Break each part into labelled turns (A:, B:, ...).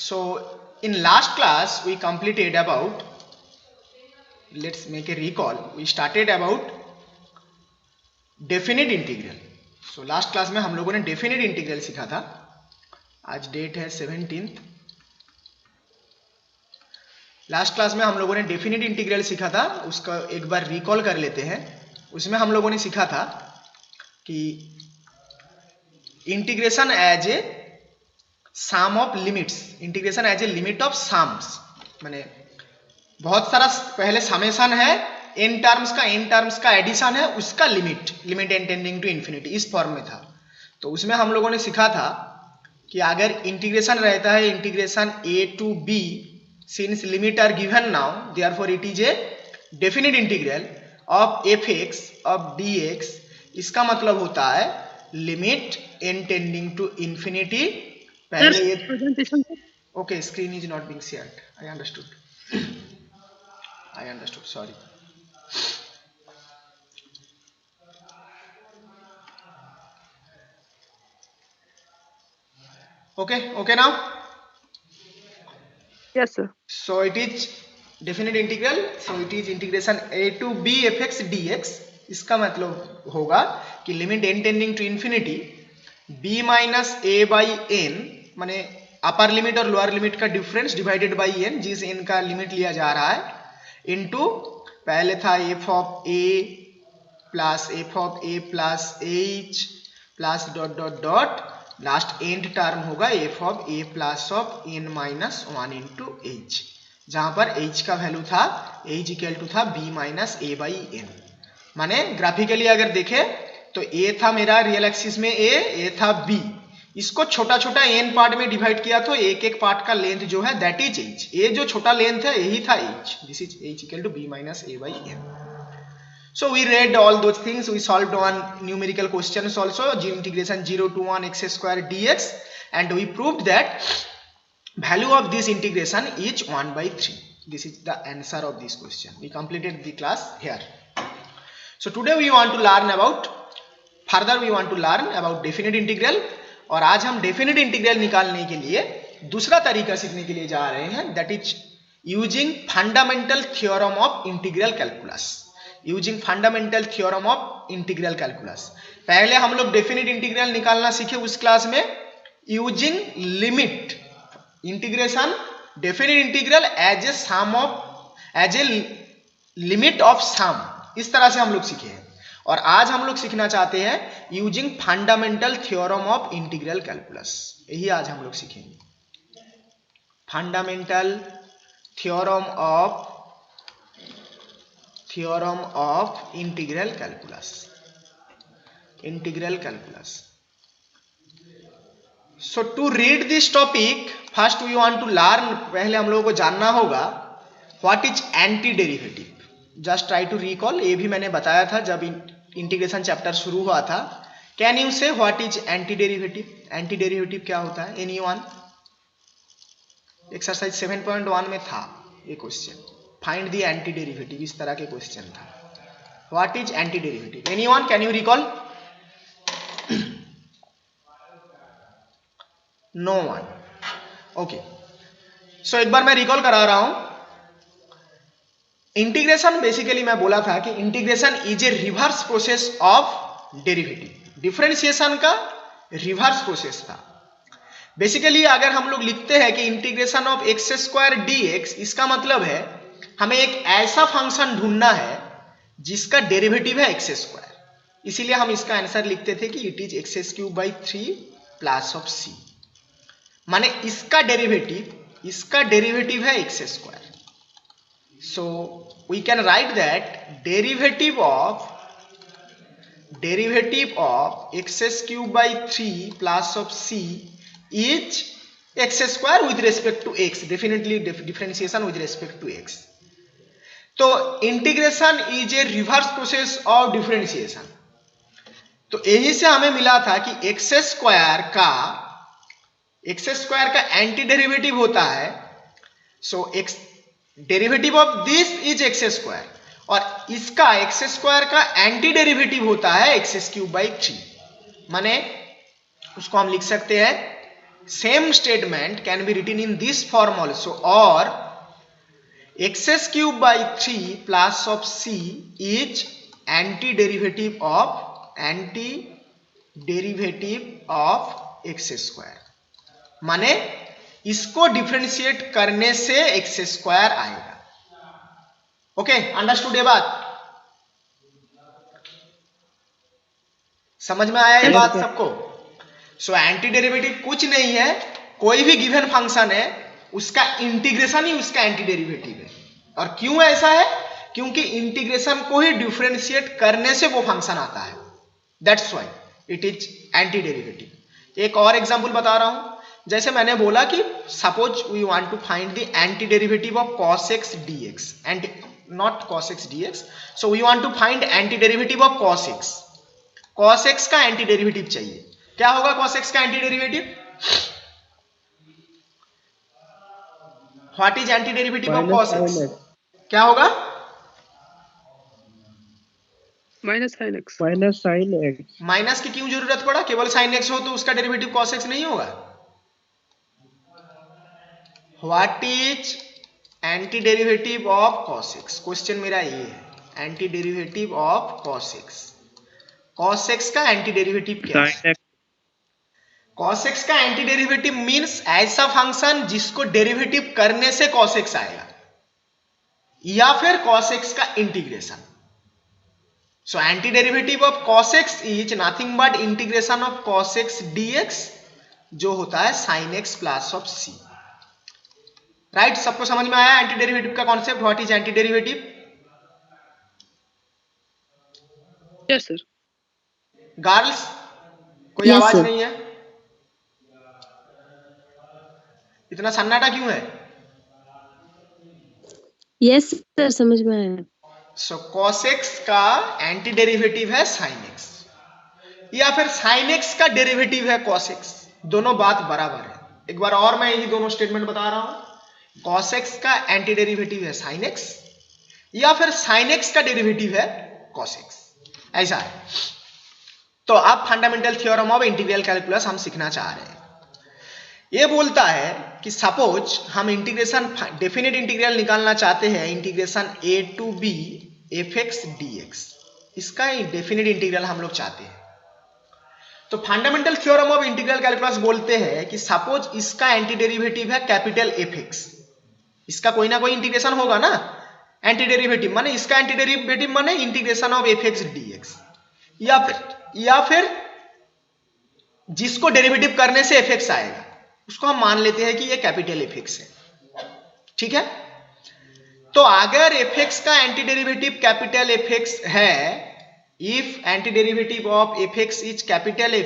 A: So in last class we completed about, let's make a recall, we started about definite integral. So last class में हम लोगों ने definite integral सीखा था. आज डेट है 17th. लास्ट क्लास में हम लोगों ने डेफिनिट इंटीग्रल सीखा था, उसका एक बार रिकॉल कर लेते हैं. उसमें हम लोगों ने सीखा था कि integration as a sum of limits, integration as a limit of sums, माने बहुत सारा पहले समेशन है, n टर्म्स का एडिशन है, उसका limit n tending to infinity, इस फॉर्म में था. तो उसमें हम लोगों ने सीखा था कि अगर इंटीग्रेशन रहता है integration a to b, since limit are given now, therefore it is a definite integral of fx of dx. इसका मतलब होता है limit n tending to infinity. पहले ये okay, screen is not being shared. I understood, sorry. Okay now?
B: Yes sir.
A: So it is definite integral, so it is integration a to b fx dx. इसका मतलब होगा कि limit n tending to infinity b minus a by n, माने upper limit और lower limit का difference divided by n, जिस n का limit लिया जा रहा है, इनटू पहले था f of a plus f of a plus h plus dot dot dot, last and term होगा f of a plus of n minus 1 into h, जहां पर h का वैल्यू था h इक्वल टू था b minus a by n. माने graphically अगर देखे तो a था मेरा रियल एक्सिस में a था b, इसको छोटा छोटा n पार्ट में डिवाइड किया तो एक एक पार्ट का लेंथ जो है दैट इज h. a जो छोटा लेंथ है यही था h. This is h equal to b minus a by n. So we read all those things. We solved one numerical questions also, integration 0 to 1 x square dx, and we proved that value of this integration is 1 by 3. This is the answer of this question. We completed the class here. So today we want to learn about, further we want to learn about definite integral. और आज हम definite integral निकालने के लिए दूसरा तरीका सीखने के लिए जा रहे हैं, that is using fundamental theorem of integral calculus. Using fundamental theorem of integral calculus. पहले हम लोग डेफिनिट इंटीग्रल निकालना सीखे उस क्लास में using limit integration, definite integral as a sum of, as a limit of sum, इस तरह से हम लोग सीखे हैं. और आज हम लोग सीखना चाहते हैं using fundamental theorem of integral calculus. यही आज हम लोग सीखेंगे, fundamental theorem of integral calculus. So to read this topic first we want to learn, पहले हम लोगों को जानना होगा what is anti derivative. Just try to recall, ये भी मैंने बताया था जब इंटीग्रेशन चैप्टर शुरू हुआ था. Can you say what is anti derivative? Anti derivative क्या होता है? एनीवन? एक्सरसाइज 7.1 में था ये question, find the anti derivative, इस तरह के क्वेश्चन था. What is anti derivative? Anyone can you recall? No one. Okay, so एक बार मैं रिकॉल करा रहा हूं. इंटीग्रेशन बेसिकली मैं बोला था कि integration is a reverse process of derivative. Differentiation का रिवर्स प्रोसेस था. बेसिकली अगर हम लोग लिखते हैं कि integration of x square dx, इसका मतलब है हमें एक ऐसा फंक्शन ढूंढना है जिसका डेरिवेटिव है एक्स स्क्वायर. इसीलिए हम इसका आंसर लिखते थे कि it is x cube by 3 plus of c. माने इसका डेरिवेटिव है x square. So we can write that derivative of x cube by 3 plus of c is x square with respect to x. Definitely differentiation with respect to x. तो integration is a reverse process of differentiation. तो यही से हमें मिला था कि x square का anti derivative होता है. So x derivative of this is x square, और इसका एक्स स्क्वायर का एंटी डेरिवेटिव होता है एक्स क्यूब बाई 3. माने उसको हम लिख सकते हैं Same statement can be written in this form also, or xs cube by 3 plus of c is antiderivative of x square, माने इसको डिफरेंशिएट करने से एक्स स्क्वायर आएगा। ओके, अंडरस्टूड ये बात? समझ में आया ये बात सबको? सो एंटी डेरिवेटिव कुछ नहीं है, कोई भी गिवन फंक्शन है उसका इंटीग्रेशन ही उसका एंटी डेरिवेटिव है। और क्यों ऐसा है? क्योंकि इंटीग्रेशन को ही डिफरेंशिएट करने से वो फंक्शन आता है, that's why it is anti derivative. एक और एग्जांपल बता रहा हूं, जैसे मैंने बोला कि suppose we want to find the anti derivative of cos x dx and not cos x dx, so we want to find anti derivative of cos x। cos x का एंटी डेरिवेटिव चाहिए, क्या होगा cos x का anti derivative? What is anti derivative of cos x? क्या होगा?
B: Minus sine x.
A: Minus की क्यों जरूरत पड़ा? केवल साइन एक्स हो तो उसका डेरिवेटिव cos x नहीं होगा? What is anti derivative of cos x? Question मेरा ये है, anti derivative of cos x। cos x का एंटी डेरिवेटिव क्या है? cos x का एंटी डेरिवेटिव मीन्स ऐसा फंक्शन जिसको डेरिवेटिव करने से cos x आएगा, या फिर cos x का integration. So anti derivative of cos x is nothing but integration of cos x dx, जो होता है sin x plus of c। Right, सबको समझ में आया एंटी डेरिवेटिव का concept? What is anti derivative?
B: Yes sir.
A: Girls कोई आवाज नहीं है, इतना सन्नाटा क्यों है?
C: यस सर, समझ में आया।
A: सो cos x का एंटी डेरिवेटिव है sin x, या फिर sin x का डेरिवेटिव है cos x, दोनों बात बराबर है। एक बार और मैं यही दोनों स्टेटमेंट बता रहा हूं, cos x का एंटी डेरिवेटिव है sin x, या फिर sin x का डेरिवेटिव है cos x, ऐसा है। तो अब fundamental theorem of integral calculus हम सीखना चाह रहे हैं। ये बोलता है कि सपोज हम इंटीग्रेशन डेफिनेट इंटीग्रल निकालना चाहते हैं, integration a to b fx dx, इसका डेफिनेट इंटीग्रल हम लोग चाहते हैं। तो fundamental theorem of integral calculus बोलते हैं कि सपोज इसका एंटी डेरिवेटिव है कैपिटल fx, इसका कोई ना कोई इंटीग्रेशन होगा ना, एंटी डेरिवेटिव माने इसका एंटी डेरिवेटिव माने इंटीग्रेशन ऑफ fx dx, या फिर जिसको डेरिवेटिव करने से fx आएगा उसको हम मान लेते हैं कि ये कैपिटल fx है, ठीक है। तो अगर fx का एंटी डेरिवेटिव कैपिटल fx है, if anti derivative of fx is capital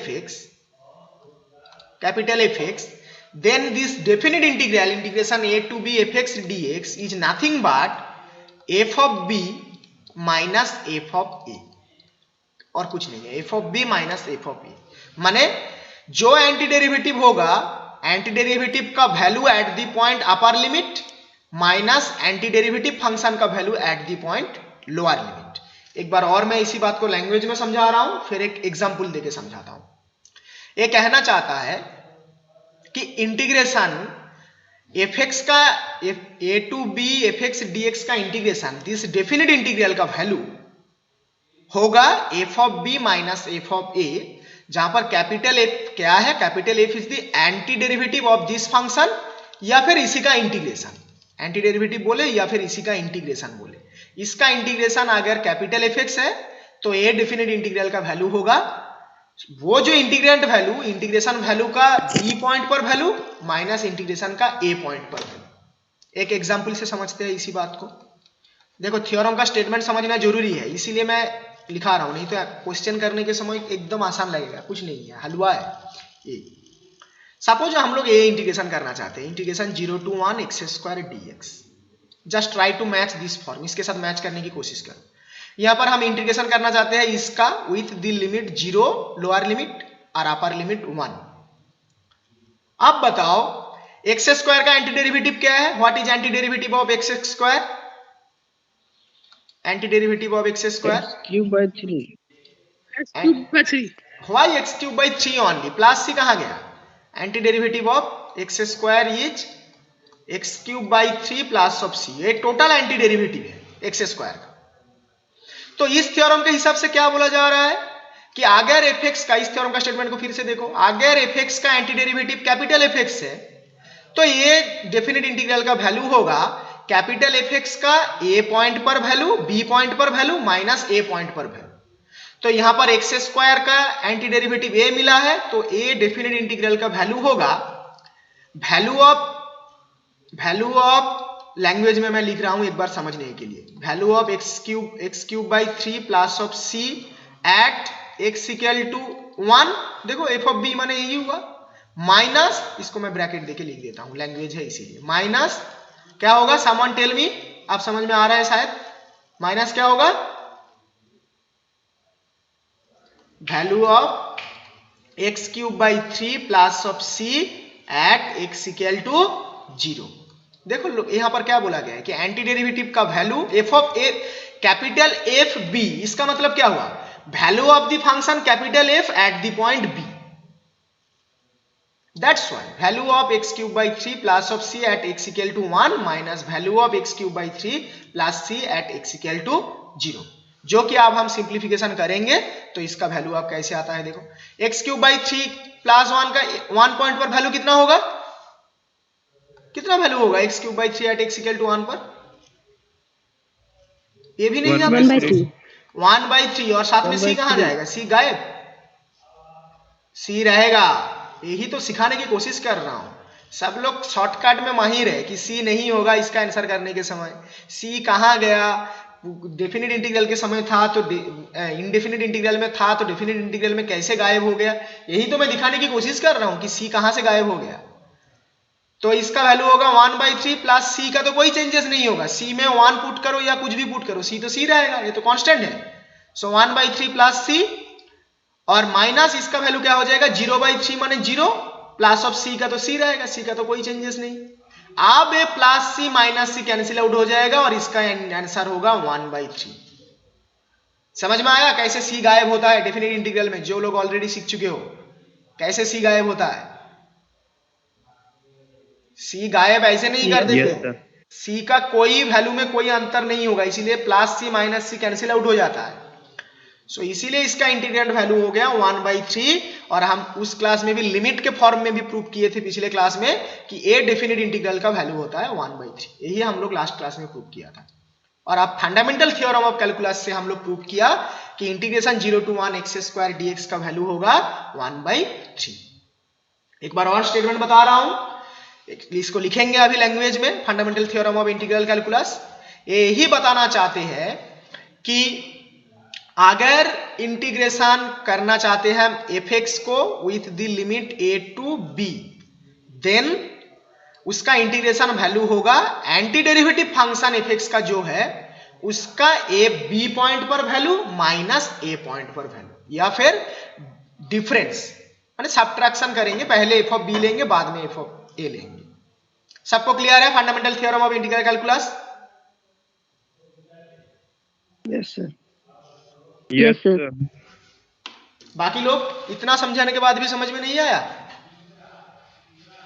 A: fx, then this definite integral integration a to b fx dx is nothing but f of b minus f of a, और कुछ नहीं है, f of b minus f of a। माने जो anti derivative होगा, anti derivative का value at the point upper limit minus anti derivative function का value at the point lower limit. एक बार और मैं इसी बात को लैंग्वेज में समझा रहा हूं, फिर एक एग्जांपल देके समझाता हूं। ये कहना चाहता है कि इंटीग्रेशन fx का a to b fx dx का इंटीग्रेशन, दिस डेफिनेट इंटीग्रल का वैल्यू होगा f of b minus f of a, जहां पर कैपिटल F क्या है? Capital F is the anti derivative of this function, या फिर इसी का इंटीग्रेशन, एंटी डेरिवेटिव बोले या फिर इसी का इंटीग्रेशन बोले। इसका इंटीग्रेशन अगर कैपिटल fx है तो a डेफिनेट इंटीग्रल का वैल्यू होगा वो जो इंटीग्रेंट वैल्यू, इंटीग्रेशन वैल्यू का b पॉइंट पर वैल्यू माइनस इंटीग्रेशन का a पॉइंट पर वैल्यू। एक एग्जांपल से समझते हैं इसी बात को। देखो, थ्योरम का स्टेटमेंट समझना जरूरी है, इसीलिए मैं लिखा रहा हूं, नहीं तो क्वेश्चन करने के समय एकदम आसान लगेगा, कुछ नहीं है, हलवा है ये। सपोज हम लोग ये इंटीग्रेशन करना चाहते हैं, integration 0 to 1 x square dx। Just try to match this form, इसके साथ मैच करने की कोशिश करो। यहां पर हम इंटीग्रेशन करना चाहते हैं इसका with the limit 0 lower limit और अपर लिमिट 1। अब बताओ एक्स स्क्वायर का एंटी डेरिवेटिव क्या है? What is anti derivative of x square? Anti derivative of x square
B: x³ by 3।
A: Why x³ by 3 only? Plus C कहां गया? Anti derivative of x square is x cube by 3 plus of C, ये total anti derivative है x square का। तो इस theorem के हिसाब से क्या बोला जा रहा है कि अगर एफ एक्स का, इस थ्योरम का स्टेटमेंट को फिर से देखो, अगर एफ एक्स का anti derivative capital f x है तो ये डेफिनेट इंटीग्रल का वैल्यू होगा कैपिटल एफ एक्स का ए पॉइंट पर वैल्यू, बी पॉइंट पर वैल्यू माइनस ए पॉइंट पर वैल्यू। तो यहां पर एक्स स्क्वायर का एंटी डेरिवेटिव ए मिला है तो ए डेफिनेट इंटीग्रल का वैल्यू होगा, वैल्यू ऑफ लैंग्वेज में मैं लिख रहा हूं एक बार समझने के लिए, value of x cube by 3 plus of c at x equal to 1, देखो एफ ऑफ बी माने यही हुआ, माइनस, इसको मैं ब्रैकेट देके लिख देता हूं, लैंग्वेज है इसीलिए, माइनस क्या होगा, समवन टेल मी, आप समझ में आ रहा है शायद, माइनस क्या होगा, value of x cube by 3 plus of c at x equal to 0। देखो यहां पर क्या बोला गया है कि एंटी डेरिवेटिव का value f of a capital f b, इसका मतलब क्या हुआ, value of the function capital f at the point b, that's why value of x cube by 3 plus of c at x equal to 1 minus value of x cube by 3 plus c at x equal to 0, जो कि अब हम simplification करेंगे तो इसका value अब कैसे आता है, देखो एक्स क्यूब बाई 3 प्लस 1 का 1 पॉइंट पर वैल्यू कितना होगा, कितना वैल्यू होगा x cube by 3 at x equal to 1 पर, ये भी नहीं आता, 1/3 और साथ में सी कहां जाएगा, सी गायब, सी रहेगा, यही तो सिखाने की कोशिश कर रहा हूं। सब लोग शॉर्टकट में माहिर है कि सी नहीं होगा इसका आंसर करने के समय, सी कहां गया, डेफिनेट इंटीग्रल के समय था तो इनडेफिनेट इंटीग्रल में था तो डेफिनेट इंटीग्रल में कैसे गायब हो गया, यही तो मैं दिखाने की कोशिश कर रहा हूं कि सी कहां से गायब हो गया। तो इसका वैल्यू होगा 1/3 प्लस सी का तो कोई चेंजेस नहीं होगा, सी में 1 पुट करो या कुछ भी पुट करो, सी तो सी रहेगा, ये तो कांस्टेंट है। सो 1/3 प्लस सी और माइनस इसका वैल्यू क्या हो जाएगा, 0/3 माने 0 प्लस ऑफ सी का तो सी रहेगा, सी का तो कोई चेंजेस नहीं। अब ये प्लस सी माइनस सी कैंसिल आउट हो जाएगा और इसका आंसर होगा 1/3। समझ में आया कैसे सी गायब होता है डेफिनेट इंटीग्रल में, जो लोग ऑलरेडी सीख चुके हो कैसे सी गायब होता है, सी गायब ऐसे नहीं कर देते, सी का कोई वैल्यू में कोई अंतर नहीं होगा, इसीलिए प्लस सी माइनस सी कैंसिल आउट हो जाता है। सो इसीलिए इसका इंटीग्रेंट वैल्यू हो गया 1/3, और हम उस क्लास में भी लिमिट के फॉर्म में भी प्रूव किए थे पिछले क्लास में कि ए डेफिनेट इंटीग्रल का वैल्यू होता है 1/3, यही हम लोग लास्ट क्लास में प्रूव किया था। और अब फंडामेंटल थ्योरम ऑफ कैलकुलस से हम लोग प्रूव किया कि integration 0 to 1 x square dx का वैल्यू होगा 1/3। एक बार और स्टेटमेंट बता रहा हूं, इसको लिखेंगे अभी लैंग्वेज में, fundamental theorem of integral calculus यही बताना चाहते हैं कि अगर इंटीग्रेशन करना चाहते हैं एफ एक्स को with the limit a to b, then उसका इंटीग्रेशन वैल्यू होगा anti derivative function f x का जो है उसका ए बी पॉइंट पर वैल्यू माइनस ए पॉइंट पर वैल्यू, या फिर डिफरेंस माने सब्ट्रैक्शन करेंगे, पहले एफ ऑफ बी लेंगे बाद में एफ ऑफ ए लेंगे। सबको क्लियर है fundamental theorem of integral calculus?
B: Yes sir.
C: Yes sir.
A: बाकी लोग इतना समझाने के बाद भी समझ में नहीं आया,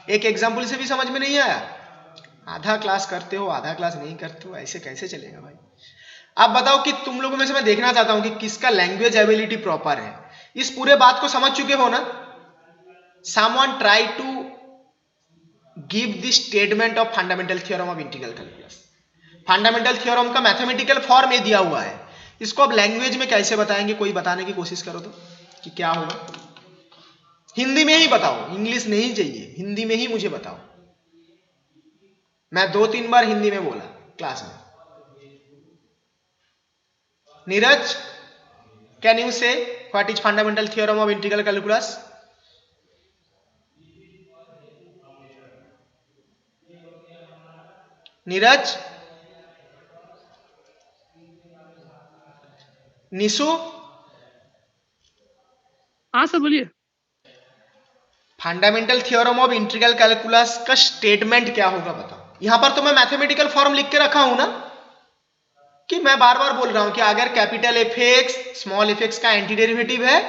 A: एक एग्जाम्पल से भी समझ में नहीं आया, आधा क्लास करते हो आधा क्लास नहीं करते हो, ऐसे कैसे चलेगा भाई। अब बताओ कि तुम लोगों में से मैं देखना चाहता हूं कि किसका लैंग्वेज एबिलिटी प्रॉपर है, इस पूरे बात को समझ चुके हो ना। Someone try to give the statement of fundamental theorem of integral calculus. Fundamental theorem का मैथमेटिकल फॉर्म में दिया हुआ है, इसको अब लैंग्वेज में कैसे बताएंगे, कोई बताने की कोशिश करो तो कि क्या होगा। हिंदी में ही बताओ, इंग्लिश नहीं चाहिए, हिंदी में ही मुझे बताओ। मैं 2-3 बार हिंदी में बोला क्लास में। Neeraj, can you say what is fundamental theorem of integral calculus? Neeraj, Nishu,
B: हाँ सर बोलिए।
A: Fundamental theorem of integral calculus का स्टेटमेंट क्या होगा बताओ। यहां पर तो मैं मैथमेटिकल फॉर्म लिख के रखा हूं ना, कि मैं बार बार बोल रहा हूं कि अगर capital f x small f x का एंटी डेरिवेटिव है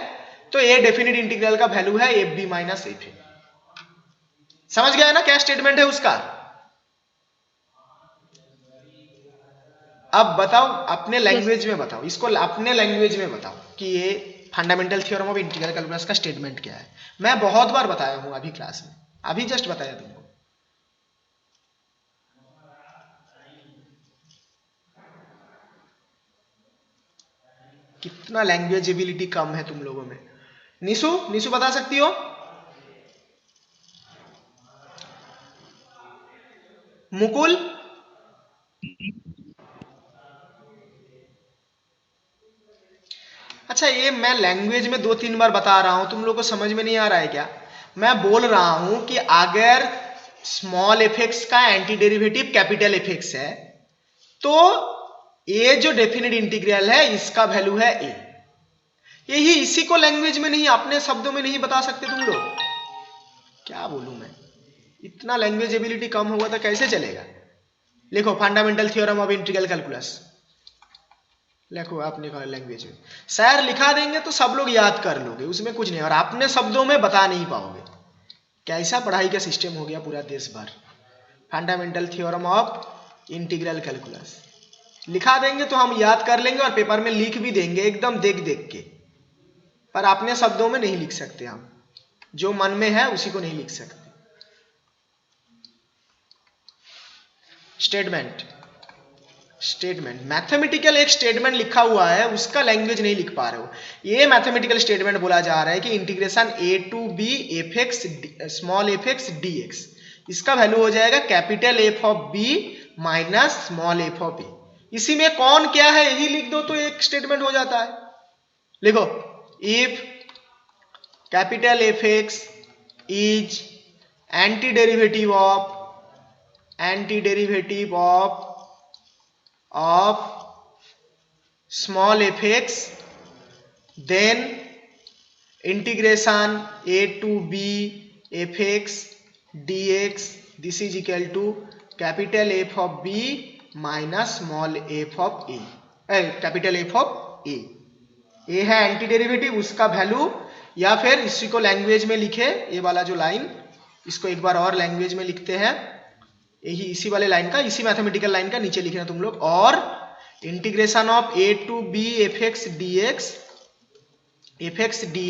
A: तो ए डेफिनेट इंटीग्रल का वैल्यू है f b minus f a. समझ गया ना क्या स्टेटमेंट है उसका? अब बताओ अपने लैंग्वेज में बताओ, इसको अपने लैंग्वेज में बताओ कि ये fundamental theorem of integral calculus का स्टेटमेंट क्या है। मैं बहुत बार बताया हूं अभी क्लास में, अभी जस्ट बताया तुमको। कितना लैंग्वेजेबिलिटी कम है तुम लोगों में। निशु, निशु बता सकती हो? मुकुल? अच्छा, ये मैं लैंग्वेज में 2-3 बार बता रहा हूं, तुम लोग को समझ में नहीं आ रहा है क्या? मैं बोल रहा हूं कि अगर स्मॉल एफ एक्स का anti derivative capital f x है तो ये जो डेफिनेट इंटीग्रल है इसका वैल्यू है ए। यही, इसी को लैंग्वेज में नहीं, अपने शब्दों में नहीं बता सकते तुम लोग? क्या बोलूं मैं, इतना लैंग्वेज एबिलिटी कम होगा तो कैसे चलेगा। लिखो fundamental theorem of integral calculus, लिखो अपने लैंग्वेज में। सर लिखा देंगे तो सब लोग याद कर लोगे, उसमें कुछ नहीं, और अपने शब्दों में बता नहीं पाओगे। कैसा पढ़ाई का सिस्टम हो गया पूरा देश भर। Fundamental theorem of integral calculus लिखा देंगे तो हम याद कर लेंगे और पेपर में लिख भी देंगे एकदम देख देख के, पर अपने शब्दों में नहीं लिख सकते हम, जो मन में है उसी को नहीं लिख सकते। स्टेटमेंट, स्टेटमेंट मैथमेटिकल एक स्टेटमेंट लिखा हुआ है, उसका लैंग्वेज नहीं लिख पा रहे हो। ये मैथमेटिकल स्टेटमेंट बोला जा रहा है कि integration a to b f x small f x d x, इसका वैल्यू हो जाएगा capital f of b minus small f of b. इसी में कौन क्या है यही लिख दो तो एक स्टेटमेंट हो जाता है। लिखो, if capital f x is anti derivative of small fx, then integration a to b fx dx, this is equal to capital F of b minus small f of a, capital F of a। a है anti derivative, उसका value, या फिर इसी को language में लिखे, ये वाला जो लाइन, इसको एक बार और लैंग्वेज में लिखते हैं, यही इसी वाले लाइन का, इसी मैथमेटिकल लाइन का नीचे लिखना तुम लोग। और integration of a to b f x d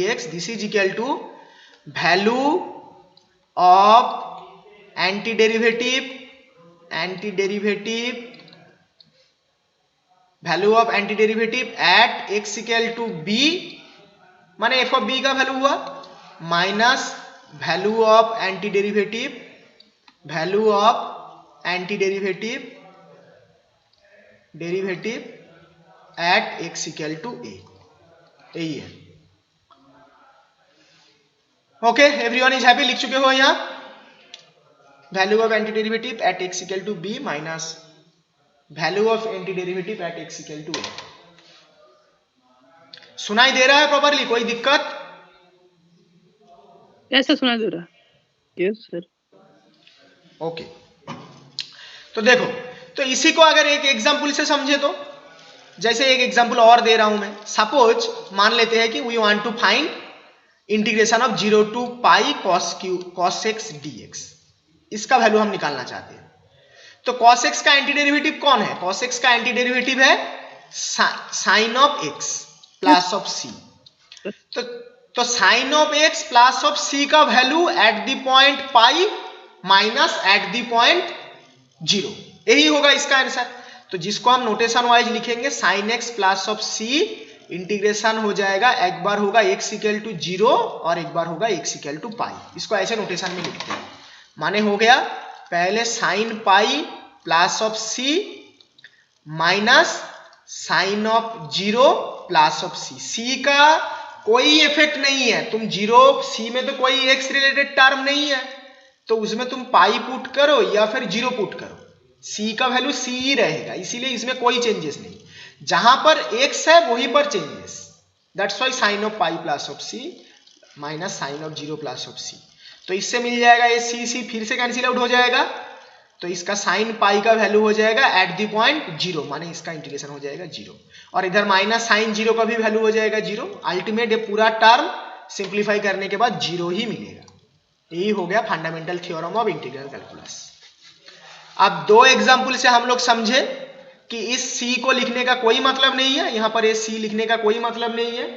A: x this is equal to value of anti derivative value of anti derivative at x equal to b, माने एफ ऑफ बी का value हुआ, minus value of anti derivative at x equal to a, यही है। Okay, everyone is happy? लिख चुके हो यहां value of anti derivative at x equal to b minus value of anti derivative at x equal to a. सुनाई दे रहा है प्रॉपरली? कोई दिक्कत?
B: ऐसा सुना दे रहा?
C: Yes sir.
A: ओके, तो देखो, तो इसी को अगर एक एग्जांपल से समझे तो, जैसे एक एग्जांपल और दे रहा हूं मैं। सपोज मान लेते हैं कि we want to find integration of 0 to pi cos x dx, इसका वैल्यू हम निकालना चाहते हैं। तो cos x का एंटी डेरिवेटिव कौन है? cos x का एंटी डेरिवेटिव है sine of x plus of c। तो sine of x plus of c का value at the point pi minus at the point 0, यही होगा इसका आंसर। तो जिसको हम नोटेशन वाइज लिखेंगे sign x plus of c, integration हो जाएगा, एक बार होगा x इक्वल टू 0 और एक बार होगा x इक्वल टू पाई। इसको ऐसे नोटेशन में लिखते हैं, माने हो गया पहले sine pi plus of c minus sine of 0 plus of c। c का कोई इफेक्ट नहीं है, तुम 0 c में तो कोई x रिलेटेड टर्म नहीं है, तो उसमें तुम पाई पुट करो या फिर 0 पुट करो, c का वैल्यू c ही रहेगा, इसीलिए इसमें कोई चेंजेस नहीं। जहां पर x है वहीं पर changes, that's why sine of pi plus of c minus sine of 0 plus of c। तो इससे मिल जाएगा ये c फिर से कैंसिल आउट हो जाएगा, तो इसका साइन पाई का वैल्यू हो जाएगा एट द पॉइंट 0, माने इसका इंटीग्रेशन हो जाएगा 0, और इधर माइनस साइन 0 का भी वैल्यू हो जाएगा 0। अल्टीमेट ये पूरा टर्म सिंप्लीफाई करने के बाद 0 ही मिलेगा। यही हो गया fundamental theorem of integral calculus. अब दो एग्जाम्पल से हम लोग समझे कि इस सी को लिखने का कोई मतलब नहीं है, यहां पर ये सी लिखने का कोई मतलब नहीं है,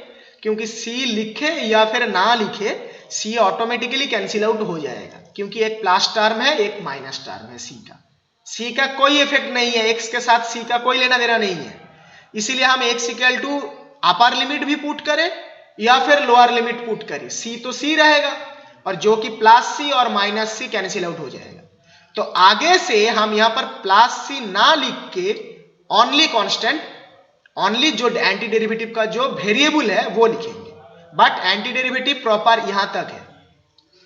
A: क्योंकि सी लिखे या फिर ना लिखे सी ऑटोमेटिकली कैंसिल आउट हो जाएगा, क्योंकि एक प्लस टर्म है एक माइनस टर्म है सी का कोई इफेक्ट नहीं है, एक्स के साथ सी का कोई लेना देना नहीं है। इसीलिए हम x equal to upper limit भी पुट करें या फिर लोअर लिमिट पुट करें, सी तो सी रहेगा, और जो कि प्लस सी और माइनस सी कैंसिल आउट हो जाएगा। तो आगे से हम यहां पर प्लस सी ना लिख के ओनली कांस्टेंट, ओनली जो एंटी डेरिवेटिव का जो वेरिएबल है वो लिखेंगे, बट एंटी डेरिवेटिव प्रॉपर यहां तक है।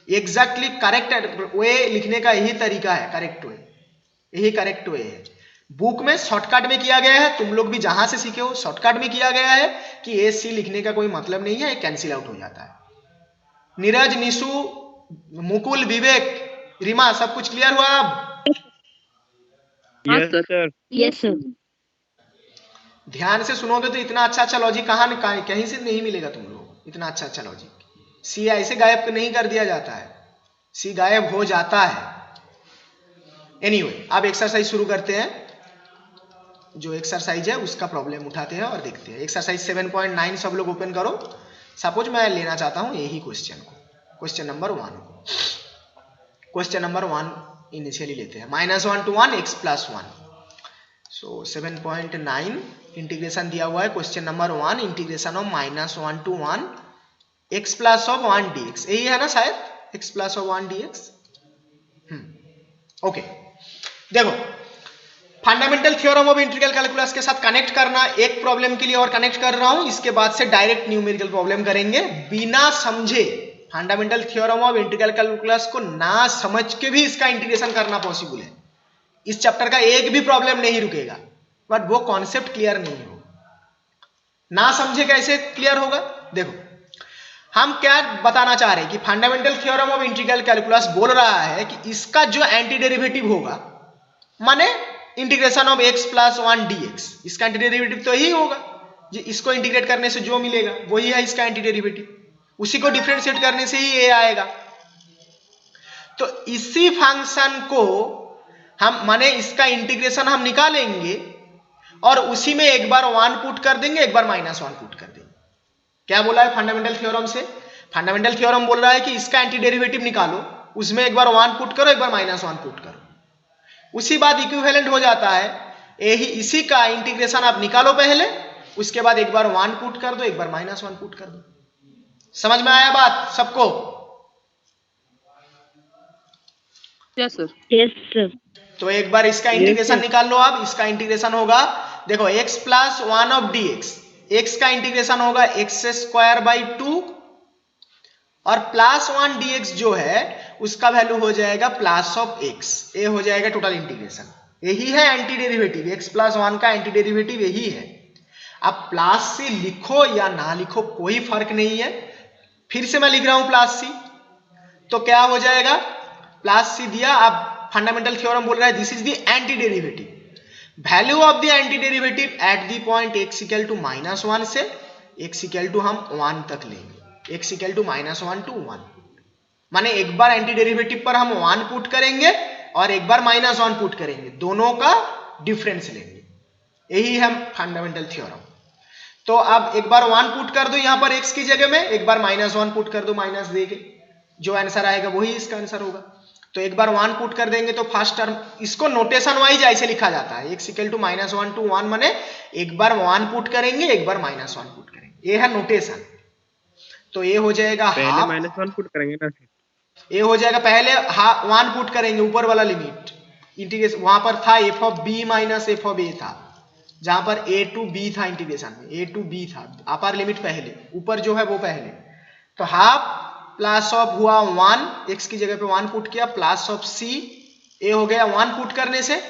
A: एग्जैक्टली करेक्ट वे लिखने का यही तरीका है, करेक्ट वे, यही करेक्ट वे है। बुक में शॉर्टकट में किया गया है, तुम लोग भी जहां से सीखे हो शॉर्टकट में किया गया है कि ए सी लिखने का कोई मतलब नहीं है, कैंसिल आउट हो जाता है। नीरज, निशु, मुकुल, विवेक, रीमा, सब कुछ क्लियर हुआ अब?
B: हाँ
C: Yes,
B: sir.
C: sir.
B: Yes sir.
A: ध्यान से सुनोगे तो इतना अच्छा अच्छा लॉजिक कहीं से नहीं मिलेगा तुम लोग, इतना अच्छा अच्छा लॉजिक। सी ऐसे गायब नहीं कर दिया जाता है, सी गायब हो जाता है। एनीवे, अब एक्सरसाइज शुरू करते हैं। जो एक्सरसाइज है उसका प्रॉब्लम उठाते हैं और देखते हैं। एक्सरसाइज 7.9 सब लोग ओपन करो। सपोज मैं लेना चाहता हूं यही क्वेश्चन को, क्वेश्चन नंबर 1 को। क्वेश्चन नंबर 1 इनिशियली लेते हैं, -1 to 1 x + 1। सो 7.9 इंटीग्रेशन दिया हुआ है, question number 1 integration of -1 to 1 x + 1 dx, यही है ना शायद, x + 1 dx। ओके, देखो fundamental theorem of integral calculus के साथ कनेक्ट करना, एक प्रॉब्लम के लिए और कनेक्ट कर रहा हूं, इसके बाद से डायरेक्ट न्यूमेरिकल प्रॉब्लम करेंगे। बिना समझे fundamental theorem of integral calculus को ना समझ के भी इसका इंटीग्रेशन करना पॉसिबल है। इस चैप्टर का एक भी प्रॉब्लम नहीं रुकेगा, बट वो कॉन्सेप्ट क्लियर नहीं होगा। ना समझे कैसे क्लियर होगा? देखो हम क्या बताना चाह रहे हैं कि fundamental theorem of integral calculus बोल रहा है कि इसका जो एंटी डेरिवेटिव होगा, माने इंटीग्रेशन ऑफ x + 1 dx, इसका एंटी डेरिवेटिव तो यही होगा, इसको इंटीग्रेट करने से जो मिलेगा वही है इसका एंटी डेरिवेटिव, उसी को डिफरेंशिएट करने से ही a आएगा। तो इसी फंक्शन को हम माने इसका इंटीग्रेशन हम निकालेंगे और उसी में एक बार 1 पुट कर देंगे, एक बार -1 पुट कर देंगे। क्या बोला है फंडामेंटल थ्योरम से? फंडामेंटल थ्योरम बोल रहा है कि इसका एंटी डेरिवेटिव निकालो, उसमें एक बार 1 पुट करो, एक बार -1 पुट करो, उसी बात इक्विवेलेंट हो जाता है। यही इसी का इंटीग्रेशन आप निकालो पहले, उसके बाद एक बार 1 पुट कर दो, एक बार -1 पुट कर दो। समझ में आया बात सबको?
B: Yes sir.
D: Yes sir.
A: तो एक बार इसका इंटीग्रेशन निकाल लो। अब इसका इंटीग्रेशन होगा, देखो x + 1 of dx, x का इंटीग्रेशन होगा x² 2 और +1 dx जो है उसका वैल्यू हो जाएगा +x, ये हो जाएगा टोटल इंटीग्रेशन। यही है एंटी डेरिवेटिव, x + 1 का एंटी डेरिवेटिव यही है। अब प्लस सी लिखो या ना लिखो कोई फर्क नहीं है, फिर से मैं लिख रहा हूं +c, तो क्या हो जाएगा, +c दिया। अब फंडामेंटल थ्योरम बोल रहा है this is the anti derivative, value of the anti derivative at the point x = -1 से x = हम 1 तक लेंगे, x = -1 to 1, माने एक बार एंटी डेरिवेटिव पर हम 1 पुट करेंगे और एक बार -1 पुट करेंगे, दोनों का डिफरेंस लेंगे, यही है फंडामेंटल थ्योरम। तो अब एक बार 1 पुट कर दो यहां पर x की जगह में, एक बार -1 पुट कर दो माइनस दे के, जो आंसर आएगा वही इसका आंसर होगा। तो एक बार 1 पुट कर देंगे तो फर्स्ट टर्म, इसको नोटेशन वाइज ऐसे लिखा जाता है, x = -1 to 1 माने एक बार 1 पुट करेंगे, एक बार -1 पुट करेंगे, ये है नोटेशन। तो ये हो जाएगा
C: पहले
A: हाफ,
C: -1 पुट करेंगे ना सर?
A: ये हो जाएगा पहले 1 पुट करेंगे ऊपर वाला लिमिट, इंटीग्रेशन वहां पर था f(b - f(a) था, जहां पर a to b था, इंटीग्रेशन में a to b था, अपर लिमिट पहले, ऊपर जो है वो पहले। तो हाफ प्लस ऑफ हुआ 1, x की जगह पे 1 पुट किया, प्लस ऑफ c, a हो गया 1 पुट करने से,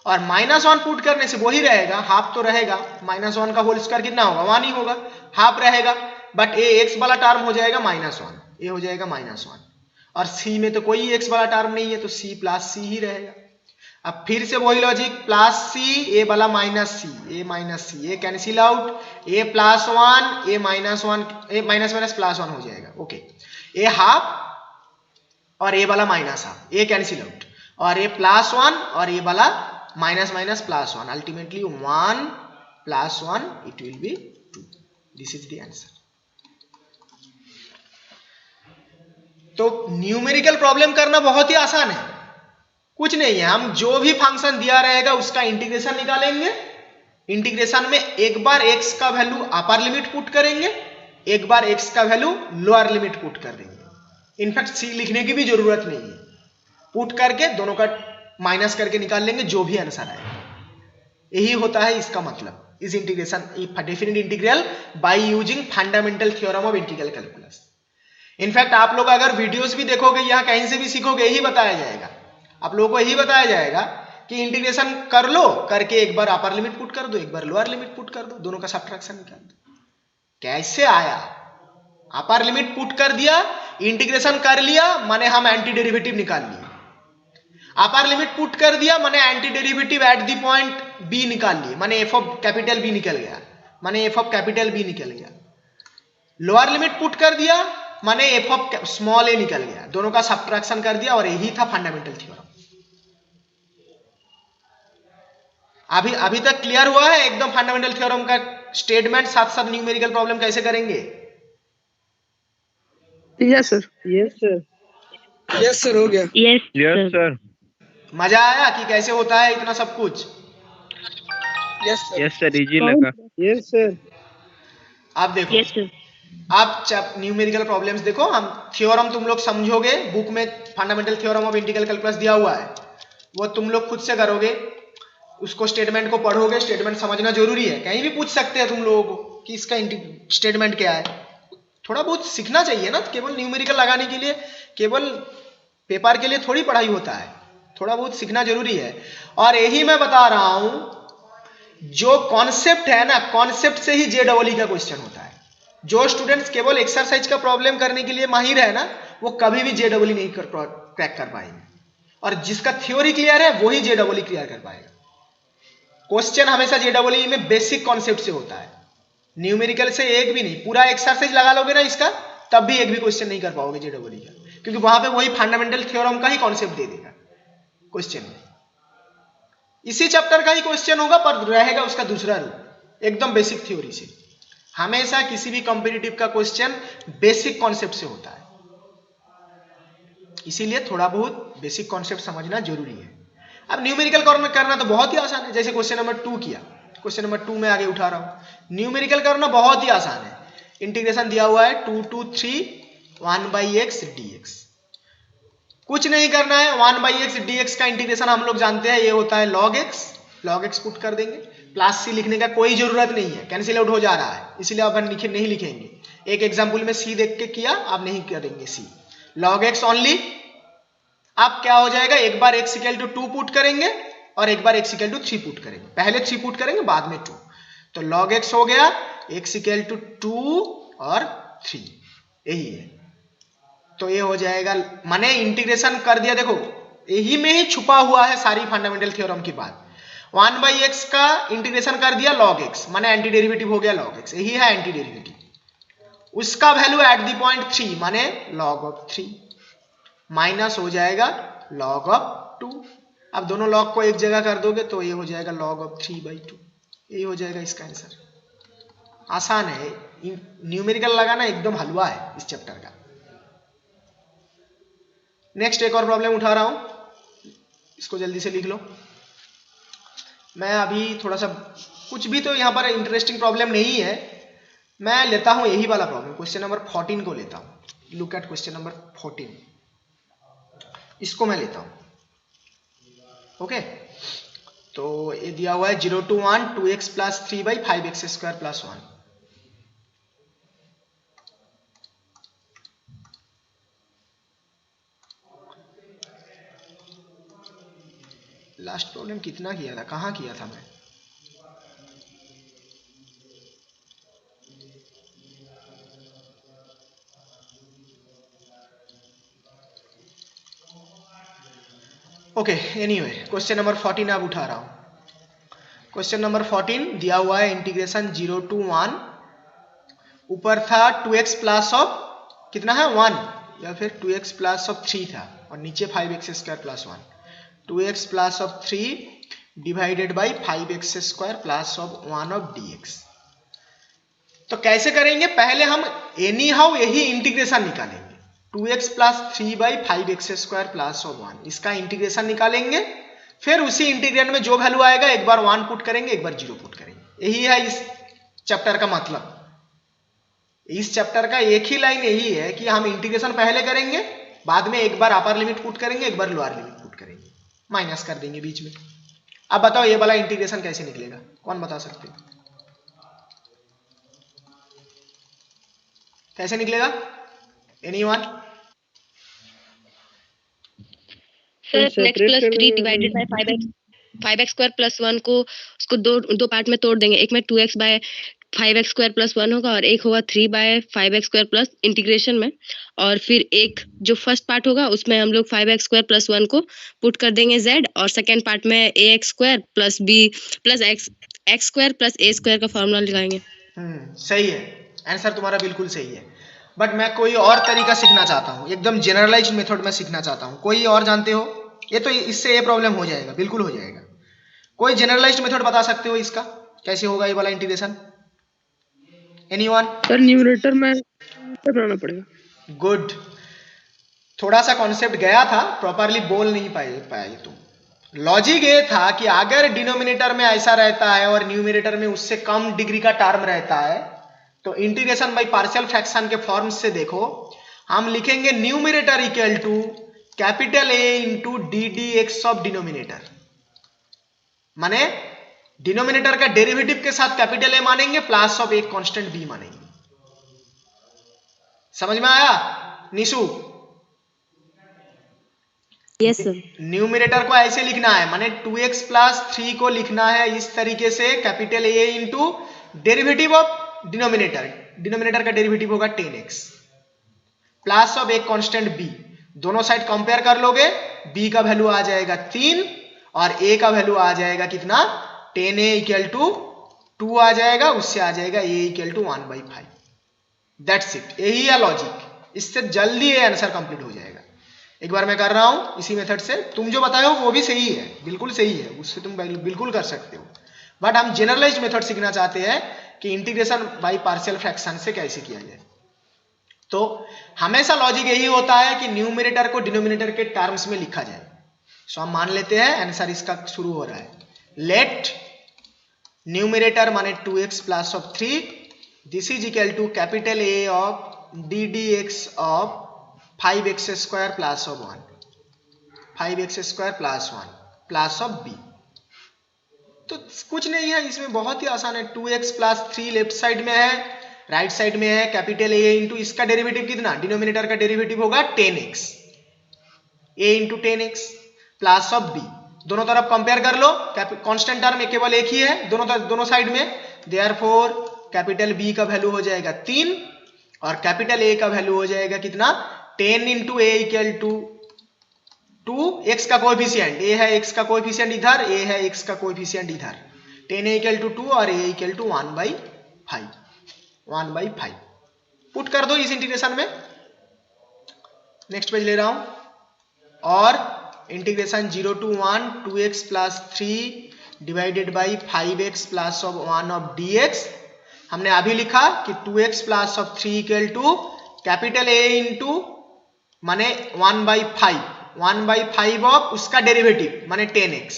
A: और -1 पुट करने से वही रहेगा, हाफ तो रहेगा, -1 का होल स्क्वायर कितना होगा, 1 ही होगा, हाफ रहेगा, बट a x वाला टर्म हो जाएगा -1, ये हो जाएगा -1, और c में तो कोई x वाला टर्म नहीं है, तो c + c ही रहेगा। अब फिर से वही लॉजिक, +c, a वाला -c, ये cancel out, a + 1, a -1, a - +1 हो जाएगा, ओके, a हाफ और ये वाला माइनस था, ये कैंसिल आउट, और ये +1 और ये वाला minus minus +1, ultimately 1 + 1 it will be 2. This is the answer. तो न्यूमेरिकल प्रॉब्लम करना बहुत ही आसान है, कुछ नहीं है. हम जो भी फंक्शन दिया रहेगा उसका इंटीग्रेशन निकालेंगे. इंटीग्रेशन में एक बार x का वैल्यू अपर लिमिट पुट करेंगे, एक बार x का वैल्यू लोअर लिमिट पुट कर देंगे. इनफैक्ट सी लिखने की भी जरूरत नहीं है, पुट करके दोनों का माइनस करके निकाल लेंगे जो भी आंसर आएगा. यही होता है इसका मतलब इस integration definite integral by using fundamental theorem of integral calculus. In fact आप लोग अगर वीडियोस भी देखोगे, यहाँ कहीं से भी सीखोगे, यही बताया जाएगा, आप लोगों को यही बताया जाएगा कि इंटीग्रेशन कर लो, करके एक बार अपर लिमिट पुट कर दो, एक बार लोअर लिमिट पुट कर दो, दोनों का सब्ट्रैक्शन निकाल दो. कैसे आया? अपर लिमिट पुट कर दिया, इंटीग्रेशन कर लिया, माने हम एंटी डेरिवेटिव निकाल लिए. अपर लिमिट पुट कर दिया माने anti derivative at the point b निकाल लिए, माने एफ ऑफ कैपिटल बी निकल गया, माने एफ ऑफ कैपिटल बी निकल गया. लोअर लिमिट पुट कर दिया माने एफ ऑफ स्मॉल ए निकल गया, दोनों का सब्ट्रैक्शन कर दिया, और यही था फंडामेंटल थ्योरम. अभी तक क्लियर हुआ है एकदम फंडामेंटल थ्योरम का स्टेटमेंट, साथ साथ न्यूमेरिकल प्रॉब्लम कैसे करेंगे?
B: Yes sir.
C: Yes, sir.
D: Yes sir, हो गया.
B: Yes
C: Yes, sir.
A: मजा आया कि कैसे होता है इतना सब कुछ?
D: Yes sir.
C: Yes, sir. Easy लगा. Yes, sir.
A: आप देखो,
B: यस सर.
A: आप न्यूमेरिकल प्रॉब्लम्स देखो, हम थ्योरम तुम लोग समझोगे, बुक में fundamental theorem of integral calculus दिया हुआ है, वो तुम लोग खुद से करोगे, उसको स्टेटमेंट को पढ़ोगे. स्टेटमेंट समझना जरूरी है, कहीं भी पूछ सकते हैं तुम लोगों को कि इसका स्टेटमेंट क्या है. थोड़ा बहुत सीखना चाहिए ना, केवल न्यूमेरिकल लगाने के लिए, केवल पेपर के लिए थोड़ी पढ़ाई होता है, थोड़ा बहुत सीखना जरूरी है. और यही मैं बता रहा हूं, जो कॉन्सेप्ट है ना, कॉन्सेप्ट से ही JEE का क्वेश्चन होता है. जो स्टूडेंट्स केवल एक्सरसाइज का प्रॉब्लम करने के लिए माहिर है ना, वो कभी भी JEE नहीं क्रैक कर पाएंगे, और जिसका थ्योरी क्लियर है वही JEE क्लियर कर पाएगा. क्वेश्चन हमेशा JEE में बेसिक कॉन्सेप्ट से होता है, न्यूमेरिकल से एक भी नहीं. पूरा एक्सरसाइज लगा लोगे ना इसका, तब भी एक भी क्वेश्चन नहीं कर पाओगे JEE का, क्योंकि वहां पे वही फंडामेंटल थ्योरम का ही कॉन्सेप्ट दे देगा क्वेश्चन में. इसी चैप्टर का ही क्वेश्चन होगा, पर रहेगा उसका दूसरा रूप, एकदम बेसिक थ्योरी से. हमेशा किसी भी कॉम्पिटिटिव का क्वेश्चन बेसिक कॉन्सेप्ट से होता है, इसीलिए थोड़ा बहुत बेसिक कॉन्सेप्ट समझना जरूरी है. अब न्यूमेरिकल करना तो बहुत ही आसान है, जैसे क्वेश्चन नंबर 2 किया, क्वेश्चन नंबर 2 में आगे उठा रहा हूं. न्यूमेरिकल करना बहुत ही आसान है. इंटीग्रेशन दिया हुआ है 2 to 3 1/x dx. कुछ नहीं करना है, 1/x dx का इंटीग्रेशन हम लोग जानते हैं, ये होता है log x. log x put कर देंगे, प्लस c लिखने का कोई जरूरत नहीं है, कैंसिल आउट हो जा रहा है, इसलिए अब नहीं लिखेंगे. एक एग्जाम्पल में c देख के किया, अब नहीं करेंगे c. log x only. अब क्या हो जाएगा, एक बार x = 2 पुट करेंगे और एक बार x = 3 पुट करेंगे. पहले 3 पुट करेंगे, बाद में 2. तो log x हो गया x = 2 और 3, यही है. तो ये हो जाएगा, माने इंटीग्रेशन कर दिया. देखो यही में ही छुपा हुआ है सारी फंडामेंटल थ्योरम की बात. 1/x का इंटीग्रेशन कर दिया log x, माने एंटी डेरिवेटिव हो गया log x, यही है एंटी डेरिवेटिव. उसका वैल्यू एट द पॉइंट 3 माने log ऑफ 3, माइनस हो जाएगा log ऑफ 2. अब दोनों log को एक जगह कर दोगे तो ये हो जाएगा log ऑफ 3/2. यही हो जाएगा इसका आंसर. आसान है, न्यूमेरिकल लगाना एकदम हलवा है इस चैप्टर का. नेक्स्ट एक और प्रॉब्लम उठा रहा हूं, इसको जल्दी से लिख लो. मैं अभी थोड़ा सा, कुछ भी तो यहां पर इंटरेस्टिंग प्रॉब्लम नहीं है, मैं लेता हूं यही वाला प्रॉब्लम, क्वेश्चन नंबर 14 को लेता हूं. लुक एट क्वेश्चन नंबर 14, इसको मैं लेता हूं. ओके, तो ये दिया हुआ है 0 to 1 2x + 3/5x² + 1. Last problem कितना किया था, कहाँ किया था मैं? ओके, एनीवे क्वेश्चन नंबर 14 अब उठा रहा हूं. क्वेश्चन नंबर 14 दिया हुआ है इंटीग्रेशन 0 to 1, ऊपर था 2x प्लस ऑफ कितना है 1, या फिर 2x प्लस ऑफ 3 था और नीचे 5x square plus 1, 2x plus of 3 divided by 5x square plus of 1 of dx। तो कैसे करेंगे, पहले हम एनी हाउ यही इंटीग्रेशन निकालेंगे, 2x plus 3 by 5x square plus of 1, इसका इंटीग्रेशन निकालेंगे। फिर उसी इंटीग्रेंड में जो वैल्यू आएगा एक बार 1 पुट करेंगे, एक बार 0 पुट करेंगे। यही है इस चैप्टर का मतलब। इस चैप्टर का एक ही लाइन यही है कि हम इंटीग्रेशन पहले करेंगे, बाद में एक बार अपर लिमिट पुट करेंगे, एक बार लोअर लिमिट पुट करेंगे, माइनस कर देंगे बीच में। अब बताओ ये वाला इंटीग्रेशन कैसे निकलेगा, कौन बता सकते हो कैसे निकलेगा? Anyone?
B: Sir next
C: separate
B: plus
C: कर
B: 3 divided by 5x square plus 1 को उसको दो पार्ट में तोड़ देंगे। एक में 2x bye 5x square plus 1 होगा और एक होगा 3 bye 5x square plus integration में। और फिर एक जो फर्स्ट पार्ट होगा उसमें हम लोग 5x स्क्वायर प्लस 1 को पुट कर देंगे z, और सेकेंड पार्ट में ax square plus b plus x square plus a square का फॉर्मूला लगाएंगे।
A: सही है, आंसर तुम्हारा बिल्कुल सही है। बट मैं कोई और तरीका सीखना चाहता हूँ, एकदम जनरलाइज्ड मेथड में सीखना चाहता हूँ। कोई और जानते हो? ये तो इससे ये प्रॉब्लम हो जाएगा, बिल्कुल हो जाएगा। कोई जनरलाइज्ड मेथड बता सकते हो इसका कैसे होगा ये वाला इंटीग्रेशन? एनीवन?
B: सर न्यूमरेटर में बनाना पड़ेगा।
A: गुड, थोड़ा सा कॉन्सेप्ट गया था, प्रॉपरली बोल नहीं पाए तुम। लॉजिक ये था कि अगर डिनोमिनेटर में ऐसा रहता है और न्यूमरेटर में उससे कम डिग्री का टर्म रहता है, तो इंटीग्रेशन बाय पार्शियल फ्रैक्शन के फॉर्म से देखो, हम लिखेंगे numerator equal to capital A into d d x of denominator. माने डिनोमिनेटर का डेरिवेटिव के साथ कैपिटल A मानेंगे प्लस ऑफ एक कांस्टेंट B मानेंगे। समझ में आया निशु?
B: Yes sir.
A: न्यूमरेटर को ऐसे लिखना है, माने 2x प्लस 3 को लिखना है इस तरीके से, capital A into derivative of denominator, denominator का डेरिवेटिव होगा 10x प्लस ऑफ एक कांस्टेंट b। दोनों साइड कंपेयर कर लोगे, b का वैल्यू आ जाएगा 3 और a का वैल्यू आ जाएगा कितना, 10a इक्वल टू 2 आ जाएगा, उससे आ जाएगा a equal to 1/5। That's it, यही है लॉजिक, इससे जल्दी ये आंसर कंप्लीट हो जाएगा। एक बार मैं कर रहा हूं इसी मेथड से, तुम जो बताए हो वो भी सही है, बिल्कुल सही है, उससे तुम बिल्कुल कर सकते हो। बट हम जनरलाइज्ड मेथड सीखना चाहते हैं कि इंटीग्रेशन बाय पार्शियल फ्रैक्शन से कैसे किया जाए। तो हमेशा लॉजिक यही होता है कि न्यूमरेटर को डिनोमिनेटर के टर्म्स में लिखा जाए। सो हम मान लेते हैं आंसर इसका शुरू हो रहा है, लेट न्यूमरेटर माने 2x plus of 3, this is equal to capital A of d d x of 5x square plus of 1, 5x square plus 1 plus of b। तो कुछ नहीं है इसमें, बहुत ही आसान है। 2x प्लस 3 लेफ्ट साइड में है, राइट साइड में है कैपिटल A इंटू इसका डेरिवेटिव कितना, डिनोमिनेटर का डेरिवेटिव होगा 10x, a into 10x plus of b। दोनों तरफ कंपेयर कर लो, कांस्टेंट टर्म केवल एक ही है दोनों साइड में, देयरफॉर कैपिटल B का वैल्यू हो जाएगा 3 और कैपिटल A का वैल्यू हो जाएगा कितना, 10 into a equal to 2, x का कोएफिशिएंट, a है x का कोएफिशिएंट इधर, a है x का कोएफिशिएंट इधर, 10a इक्वल टू 2 और a इक्वल टू 1/5 पुट कर दो इस इंटीग्रेशन में। नेक्स्ट पेज ले रहा हूं, और integration 0 to 1 2x plus 3 divided by 5x plus of 1 of dx। हमने अभी लिखा कि 2x plus of 3 equal to capital A into माने 1/5 ऑफ उसका डेरिवेटिव माने 10x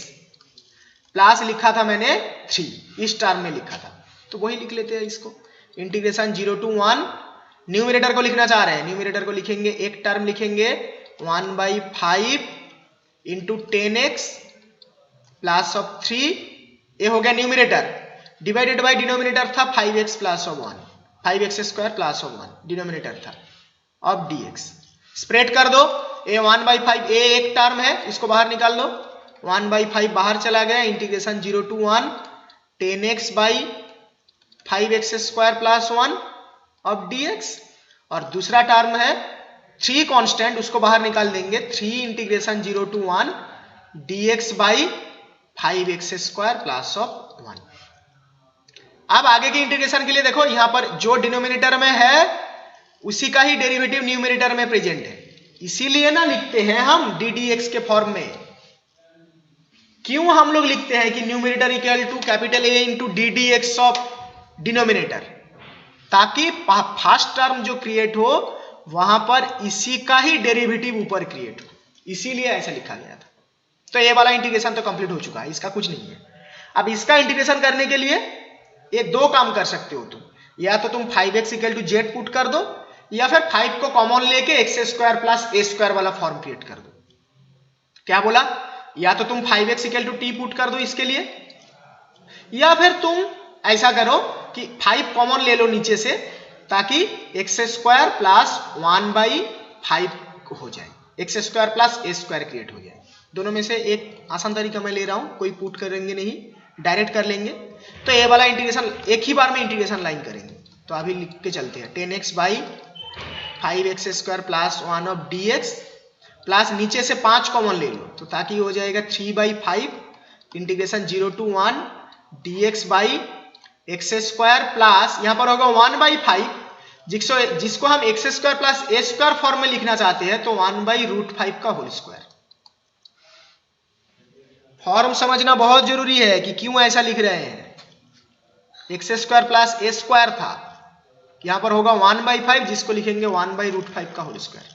A: प्लस लिखा था मैंने 3, इस टर्म में लिखा था, तो वही लिख लेते हैं इसको। इंटीग्रेशन 0 to 1, न्यूमरेटर को लिखना चाह रहे हैं, न्यूमरेटर को लिखेंगे, एक टर्म लिखेंगे 1/5 इंटू 10x प्लस ऑफ 3, ये हो गया न्यूमरेटर, डिवाइडेड बाई डिनोमिनेटर था 5x plus of 1, 5x square plus of 1 denominator था, ऑफ dx। स्प्रेड कर दो, a 1/5, a एक टर्म है, इसको बाहर निकाल दो, 1/5 बाहर चला गया, integration 0 to 1 10x by 5x square plus 1 of dx। और दूसरा टर्म है 3 कांस्टेंट, उसको बाहर निकाल देंगे, 3 integration 0 to 1 dx by 5x square plus of 1। अब आगे के इंटीग्रेशन के लिए देखो, यहां पर जो डिनोमिनेटर में है उसी का ही डेरिवेटिव न्यूमरेटर में प्रेजेंट है, इसीलिए ना लिखते हैं हम डी डी एक्स के फॉर्म में। क्यों हम लोग लिखते हैं कि numerator equal to capital A into d d x of denominator, ताकि फर्स्ट टर्म जो क्रिएट हो वहां पर इसी का ही डेरिवेटिव ऊपर क्रिएट हो, इसीलिए ऐसा लिखा गया था। तो ये वाला इंटीग्रेशन तो कंप्लीट हो चुका है, इसका कुछ नहीं है। अब इसका इंटीग्रेशन करने के लिए ये दो काम कर सकते हो तुम, या तो तुम 5x equal to Z put कर दो, या फिर 5 को कॉमन लेके एक्स स्क्वायर प्लस ए स्क्वायर वाला फॉर्म क्रिएट कर दो। क्या बोला? या तो तुम 5x equal to T put कर दो इसके लिए, या फिर तुम ऐसा करो कि 5 कॉमन ले लो नीचे से, ताकि एक्स स्क्वायर प्लस 1/5 हो जाए, एक्स स्क्वायर प्लस ए स्क्वायर क्रिएट हो जाए। दोनों में से एक आसान तरीका मैं ले रहा हूं, कोई पुट करेंगे नहीं, डायरेक्ट कर लेंगे। तो ये वाला इंटीग्रेशन एक ही बार में इंटीग्रेशन लाइन करेंगे। तो अभी लिख के चलते हैं 10x/5x square plus 1 of dx plus नीचे से 5 कॉमन ले लो, तो ताकि हो जाएगा 3/5 integration 0 to 1 dx by x square plus यहां पर होगा 1/5, जिसको हम एक्स स्क्वायर प्लस ए स्क्वायर फॉर्म में लिखना चाहते हैं, तो 1/√5 का होल स्क्वायर। फॉर्म समझना बहुत जरूरी है कि क्यों ऐसा लिख रहे हैं। एक्स स्क्वायर प्लस ए स्क्वायर था, यहां पर होगा 1/5, जिसको लिखेंगे 1/√5 का होल स्क्वायर।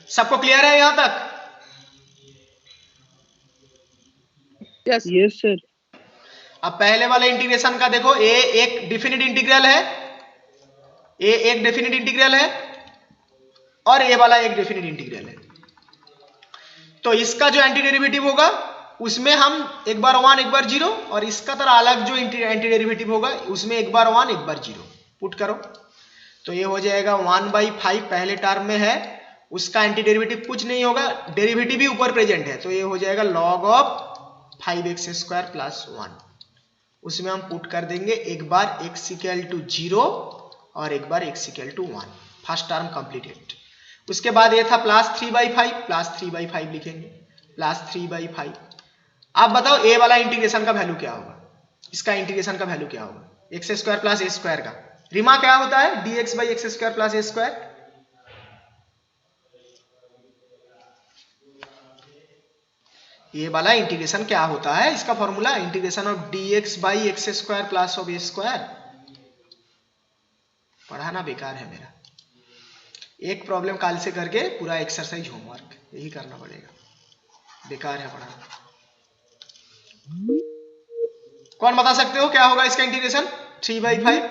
A: सबको क्लियर है यहां तक?
C: Yes sir.
A: अब पहले वाले इंटीग्रेशन का देखो, ए एक डेफिनिट इंटीग्रल है, ए एक डेफिनिट इंटीग्रल है और ए वाला एक डेफिनिट इंटीग्रल है। तो इसका जो एंटी डेरिवेटिव होगा उसमें हम एक बार 1 एक बार 0, और इसका तरह अलग जो एंटी डेरिवेटिव होगा उसमें एक बार 1 एक बार 0 पुट करो, तो ये हो जाएगा 1/5 पहले टर्म में है, उसका एंटी डेरिवेटिव कुछ नहीं होगा, डेरिवेटिव भी ऊपर प्रेजेंट है, तो ये हो जाएगा log of 5x square plus 1। उसमें हम पुट कर देंगे एक बार x इक्वल टू 0 और एक बार x equal to 1, first term completed. उसके बाद ये था प्लस 3/5, प्लस 3/5 लिखेंगे, प्लस 3/5। अब बताओ ए वाला इंटीग्रेशन का वैल्यू क्या होगा, इसका इंटीग्रेशन का वैल्यू क्या होगा, एक्स स्क्वायर प्लस ए स्क्वायर का रिमा क्या होता है, dx by x square plus A square. ये वाला इंटीग्रेशन क्या होता है, इसका formula integration of dx by x square plus of A square. पढ़ाना बेकार है मेरा, एक प्रॉब्लम काल से करके पूरा एक्सरसाइज होमवर्क यही करना पड़ेगा, बेकार है पढ़ाना। कौन बता सकते हो क्या होगा इसका इंटीग्रेशन? 3/5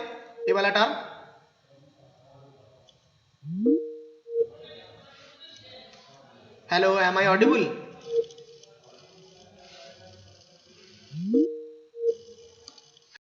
A: ये वाला term. Hello, am I Audible?